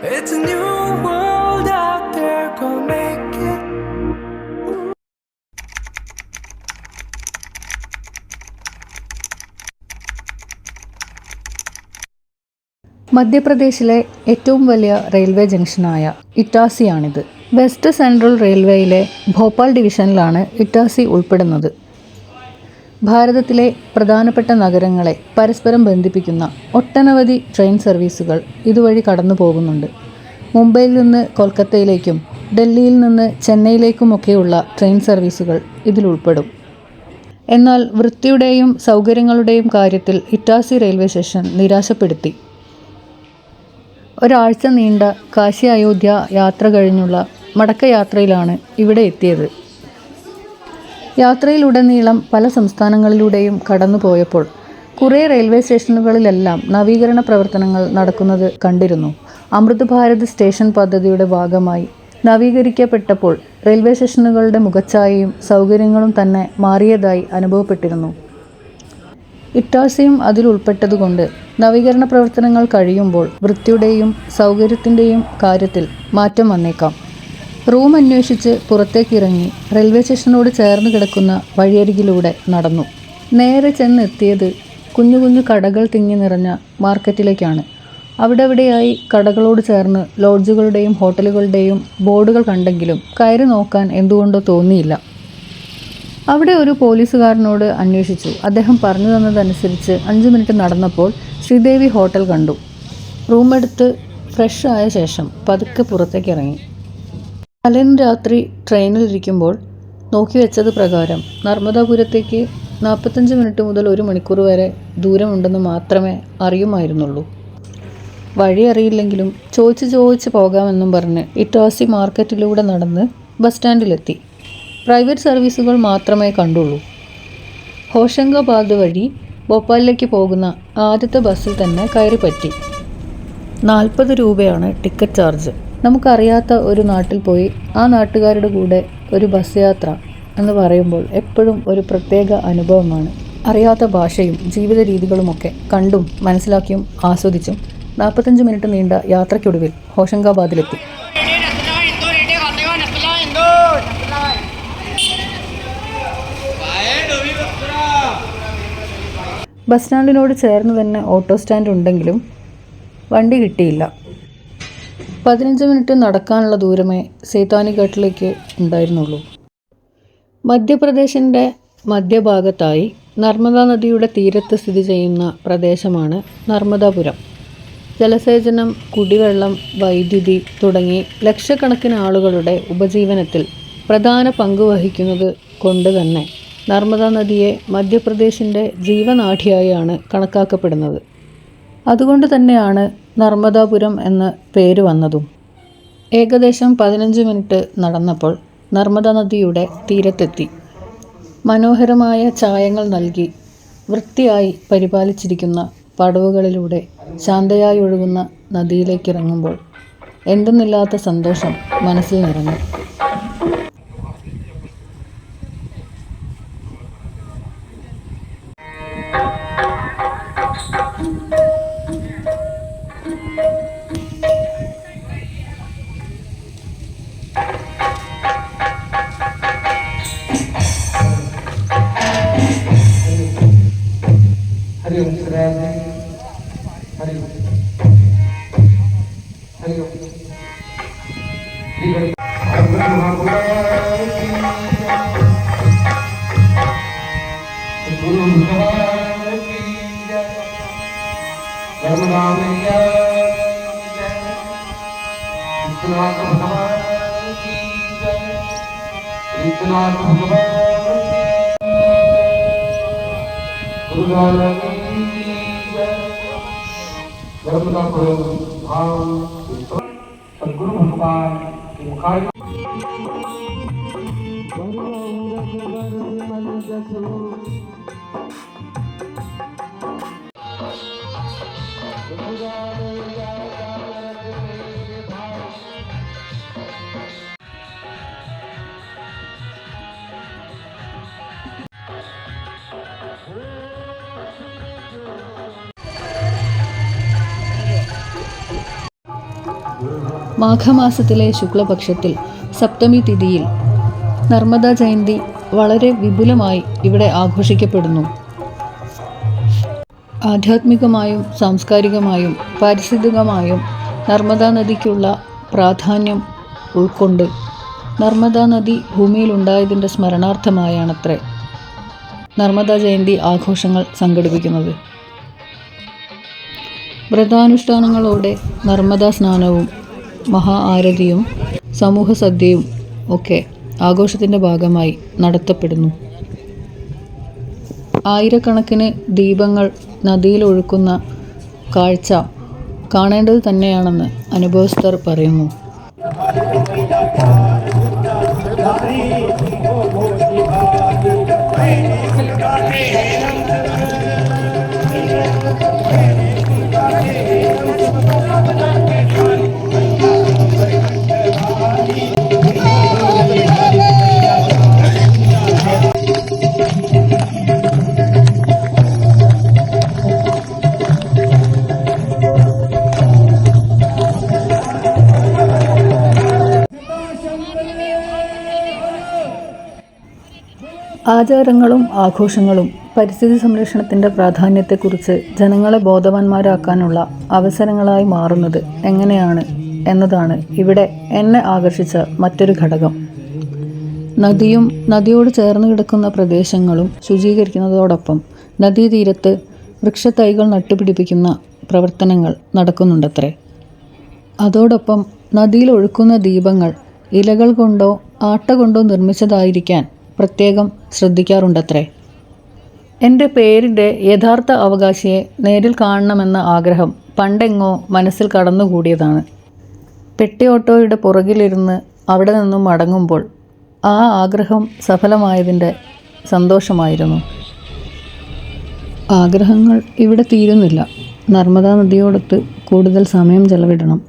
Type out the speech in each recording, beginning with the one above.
It's a new world out there, go make it. മധ്യപ്രദേശിലെ ഏറ്റവും വലിയ റെയിൽവേ ജംഗ്ഷനായ ഇറ്റാസിയാണിത്. വെസ്റ്റ് സെൻട്രൽ റെയിൽവേയിലെ ഭോപ്പാൽ ഡിവിഷനിലാണ് ഇറ്റാസി ഉൾപ്പെടുന്നത്. ഭാരതത്തിലെ പ്രധാനപ്പെട്ട നഗരങ്ങളെ പരസ്പരം ബന്ധിപ്പിക്കുന്ന ഒട്ടനവധി ട്രെയിൻ സർവീസുകൾ ഇതുവഴി കടന്നു പോകുന്നുണ്ട്. മുംബൈയിൽ നിന്ന് കൊൽക്കത്തയിലേക്കും ഡൽഹിയിൽ നിന്ന് ചെന്നൈയിലേക്കുമൊക്കെയുള്ള ട്രെയിൻ സർവീസുകൾ ഇതിൽ ഉൾപ്പെടും. എന്നാൽ വൃത്തിയുടെയും സൗകര്യങ്ങളുടെയും കാര്യത്തിൽ ഇറ്റാസി റെയിൽവേ സ്റ്റേഷൻ നിരാശപ്പെടുത്തി. ഒരാഴ്ച നീണ്ട കാശി അയോധ്യ യാത്ര കഴിഞ്ഞുള്ള മടക്കയാത്രയിലാണ് ഇവിടെ എത്തിയത്. യാത്രയിലുടനീളം പല സംസ്ഥാനങ്ങളിലൂടെയും കടന്നു പോയപ്പോൾ കുറേ റെയിൽവേ സ്റ്റേഷനുകളിലെല്ലാം നവീകരണ പ്രവർത്തനങ്ങൾ നടക്കുന്നത് കണ്ടിരുന്നു. അമൃത് ഭാരത് സ്റ്റേഷൻ പദ്ധതിയുടെ ഭാഗമായി നവീകരിക്കപ്പെട്ടപ്പോൾ റെയിൽവേ സ്റ്റേഷനുകളുടെ മുഖച്ഛായയും സൗകര്യങ്ങളും തന്നെ മാറിയതായി അനുഭവപ്പെട്ടിരുന്നു. ഇറ്റാസിയും അതിലുൾപ്പെട്ടതുകൊണ്ട് നവീകരണ പ്രവർത്തനങ്ങൾ കഴിയുമ്പോൾ വൃത്തിയുടെയും സൗകര്യത്തിൻ്റെയും കാര്യത്തിൽ മാറ്റം വന്നേക്കാം. റൂം അന്വേഷിച്ച് പുറത്തേക്കിറങ്ങി റെയിൽവേ സ്റ്റേഷനോട് ചേർന്ന് കിടക്കുന്ന വഴിയരികിലൂടെ നടന്നു. നേരെ ചെന്നെത്തിയത് കുഞ്ഞു കുഞ്ഞു കടകൾ തിങ്ങി നിറഞ്ഞ മാർക്കറ്റിലേക്കാണ്. അവിടെയായി കടകളോട് ചേർന്ന് ലോഡ്ജുകളുടെയും ഹോട്ടലുകളുടെയും ബോർഡുകൾ കണ്ടെങ്കിലും കയറി നോക്കാൻ എന്തുകൊണ്ടോ തോന്നിയില്ല. അവിടെ ഒരു പോലീസുകാരനോട് അന്വേഷിച്ചു. അദ്ദേഹം പറഞ്ഞു തന്നതനുസരിച്ച് 5 മിനിറ്റ് നടന്നപ്പോൾ ശ്രീദേവി ഹോട്ടൽ കണ്ടു. റൂമെടുത്ത് ഫ്രഷ് ആയ ശേഷം പതുക്കെ പുറത്തേക്ക് ഇറങ്ങി. തലേന്ന് രാത്രി ട്രെയിനിലിരിക്കുമ്പോൾ നോക്കി വെച്ചത് പ്രകാരം നർമ്മദാപുരത്തേക്ക് 45 മിനിറ്റ് മുതൽ 1 മണിക്കൂർ വരെ ദൂരമുണ്ടെന്ന് മാത്രമേ അറിയുമായിരുന്നുള്ളൂ. വഴി അറിയില്ലെങ്കിലും ചോദിച്ച് പോകാമെന്നും പറഞ്ഞ് ഇറ്റാസി മാർക്കറ്റിലൂടെ നടന്ന് ബസ് സ്റ്റാൻഡിലെത്തി. പ്രൈവറ്റ് സർവീസുകൾ മാത്രമേ കണ്ടുള്ളൂ. ഹോഷംഗാബാദ് വഴി ഭോപ്പാലിലേക്ക് പോകുന്ന ആദ്യത്തെ ബസ്സിൽ തന്നെ കയറി പറ്റി. 40 രൂപയാണ് ടിക്കറ്റ് ചാർജ്. നമുക്കറിയാത്ത ഒരു നാട്ടിൽ പോയി ആ നാട്ടുകാരുടെ കൂടെ ഒരു ബസ് യാത്ര എന്ന് പറയുമ്പോൾ എപ്പോഴും ഒരു പ്രത്യേക അനുഭവമാണ്. അറിയാത്ത ഭാഷയും ജീവിത രീതികളുമൊക്കെ കണ്ടും മനസ്സിലാക്കിയും ആസ്വദിച്ചും 45 മിനിറ്റ് നീണ്ട യാത്രയ്ക്കൊടുവിൽ ഹോഷംഗാബാദിലെത്തി. ബസ് സ്റ്റാൻഡിനോട് ചേർന്ന് തന്നെ ഓട്ടോ സ്റ്റാൻഡ് ഉണ്ടെങ്കിലും വണ്ടി കിട്ടിയില്ല. 15 മിനിറ്റ് നടക്കാനുള്ള ദൂരമേ സേതാനിഘട്ടിലേക്ക് ഉണ്ടായിരുന്നുള്ളൂ. മധ്യപ്രദേശിൻ്റെ മധ്യഭാഗത്തായി നർമ്മദാ നദിയുടെ തീരത്ത് സ്ഥിതി ചെയ്യുന്ന പ്രദേശമാണ് നർമ്മദാപുരം. ജലസേചനം, കുടിവെള്ളം, വൈദ്യുതി തുടങ്ങി ലക്ഷക്കണക്കിന് ആളുകളുടെ ഉപജീവനത്തിൽ പ്രധാന പങ്ക് വഹിക്കുന്നത് കൊണ്ട് തന്നെ നർമ്മദാ നദിയെ മധ്യപ്രദേശിൻ്റെ ജീവനാഡിയായാണ് കണക്കാക്കപ്പെടുന്നത്. അതുകൊണ്ട് തന്നെയാണ് നർമ്മദാപുരം എന്ന പേര് വന്നതും. ഏകദേശം 15 മിനിറ്റ് നടന്നപ്പോൾ നർമ്മദാ നദിയുടെ തീരത്തെത്തി. മനോഹരമായ ചായങ്ങൾ നൽകി വൃത്തിയായി പരിപാലിച്ചിരിക്കുന്ന പടവുകളിലൂടെ ശാന്തയായി ഒഴുകുന്ന നദിയിലേക്കിറങ്ങുമ്പോൾ എന്തെന്നില്ലാത്ത സന്തോഷം മനസ്സിൽ നിറഞ്ഞു. മാഘമാസത്തിലെ ശുക്ലപക്ഷത്തിൽ സപ്തമി തിഥിയിൽ നർമ്മദാ ജയന്തി വളരെ വിപുലമായി ഇവിടെ ആഘോഷിക്കപ്പെടുന്നു. ആധ്യാത്മികമായും സാംസ്കാരികമായും പാരിസ്ഥിതികമായും നർമ്മദാ നദിക്കുള്ള പ്രാധാന്യം ഉൾക്കൊണ്ട് നർമ്മദാ നദി ഭൂമിയിലുണ്ടായതിൻ്റെ സ്മരണാർത്ഥമായാണത്രേ നർമ്മദാ ജയന്തി ആഘോഷങ്ങൾ സംഘടിപ്പിക്കുന്നത്. വ്രതാനുഷ്ഠാനങ്ങളോടെ നർമ്മദാ സ്നാനവും മഹാ ആരതിയും സമൂഹ സദ്യയും ഒക്കെ ആഘോഷത്തിൻ്റെ ഭാഗമായി നടത്തപ്പെടുന്നു. ആയിരക്കണക്കിന് ദീപങ്ങൾ നദിയിലൊഴുക്കുന്ന കാഴ്ച കാണേണ്ടത് തന്നെയാണെന്ന് അനുഭവസ്ഥർ പറയുന്നു. ആചാരങ്ങളും ആഘോഷങ്ങളും പരിസ്ഥിതി സംരക്ഷണത്തിൻ്റെ പ്രാധാന്യത്തെക്കുറിച്ച് ജനങ്ങളെ ബോധവാന്മാരാക്കാനുള്ള അവസരങ്ങളായി മാറുന്നത് എങ്ങനെയാണ് എന്നതാണ് ഇവിടെ എന്നെ ആകർഷിച്ച മറ്റൊരു ഘടകം. നദിയും നദിയോട് ചേർന്ന് കിടക്കുന്ന പ്രദേശങ്ങളും ശുചീകരിക്കുന്നതോടൊപ്പം നദീതീരത്ത് വൃക്ഷത്തൈകൾ നട്ടുപിടിപ്പിക്കുന്ന പ്രവർത്തനങ്ങൾ നടക്കുന്നുണ്ടത്രേ. അതോടൊപ്പം നദിയിൽ ഒഴുക്കുന്ന ദീപങ്ങൾ ഇലകൾ കൊണ്ടോ ആട്ട കൊണ്ടോ നിർമ്മിച്ചതായിരിക്കാൻ പ്രത്യേകം ശ്രദ്ധിക്കാറുണ്ടത്രേ. എൻ്റെ പേരിൻ്റെ യഥാർത്ഥ അവകാശിയെ നേരിൽ കാണണമെന്ന ആഗ്രഹം പണ്ടെങ്ങോ മനസ്സിൽ കടന്നുകൂടിയതാണ്. പെട്ടി ഓട്ടോയുടെ പുറകിലിരുന്ന് അവിടെ നിന്നും മടങ്ങുമ്പോൾ ആ ആഗ്രഹം സഫലമായതിൻ്റെ സന്തോഷമായിരുന്നു. ആഗ്രഹങ്ങൾ ഇവിടെ തീരുന്നില്ല. നർമ്മദാ നദിയോടൊത്ത് കൂടുതൽ സമയം ചെലവിടണം.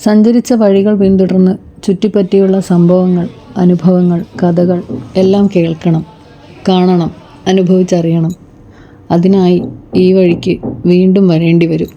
സഞ്ചരിച്ച വഴികൾ പിന്തുടർന്ന് ചുറ്റിപ്പറ്റിയുള്ള സംഭവങ്ങൾ, അനുഭവങ്ങൾ, കഥകൾ എല്ലാം കേൾക്കണം, കാണണം, അനുഭവിച്ചറിയണം. അതിനായി ഈ വഴിക്ക് വീണ്ടും വരേണ്ടി വരും.